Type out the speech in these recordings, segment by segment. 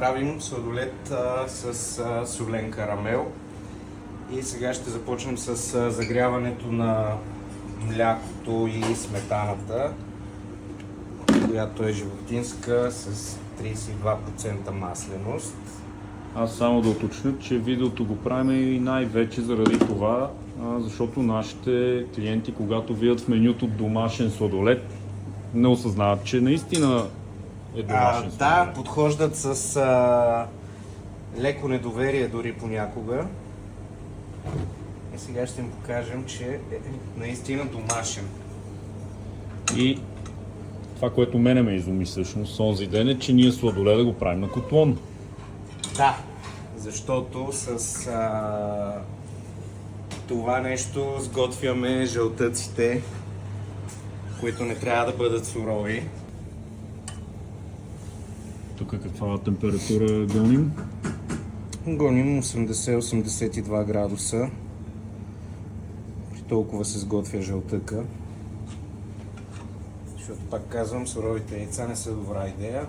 правим сладолед с солен карамел. И сега ще започнем с загряването на млякото и сметаната, която е животинска с 32% масленост. Аз само да уточня, че видеото го правим и най-вече заради това, защото нашите клиенти, когато видят в менюто домашен сладолед, не осъзнават, че наистина е домашен сладолед. Да, подхождат с леко недоверие дори понякога. И сега ще им покажем, че е наистина домашен. И това, което мене ме изуми всъщност онзи ден е, че ние сладоледа го правим на котлон. Да, защото с това нещо сготвяме жълтъците, които не трябва да бъдат сурови. Тук каква температура гоним? Гоним 80-82 градуса. При толкова се сготвя жълтъка. Защото пак казвам, суровите яйца не са добра идея.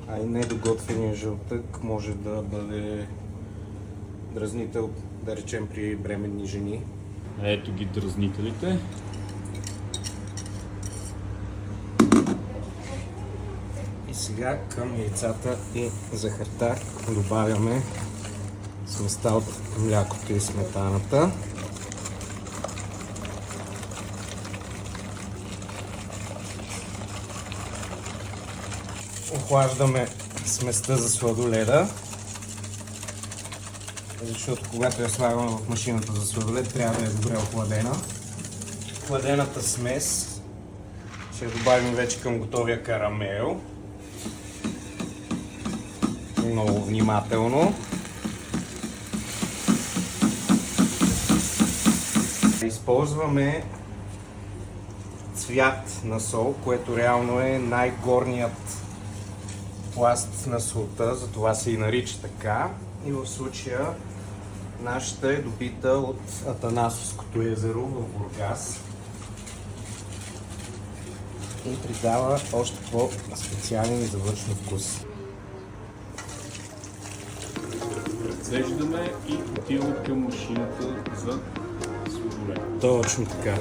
А и недоготвения жълтък може да бъде дразнител, да речем, при бременни жени. Ето ги дразнителите. И сега към яйцата и захарта добавяме сместа от млякото и сметаната. Охлаждаме сместа за сладоледа, защото когато я слагаме в машината за сладолед, трябва да е добре охладена. Хладената смес ще добавим вече към готовия карамел. Много внимателно. Използваме цвят на сол, което реално е най-горният пласт на солта, затова се и нарича така. И в случая нашата е добита от Атанасовското езеро в Бургас и придава още по-специален и завършен вкус. Разреждаме и отиваме към машината за сладолед. Точно така.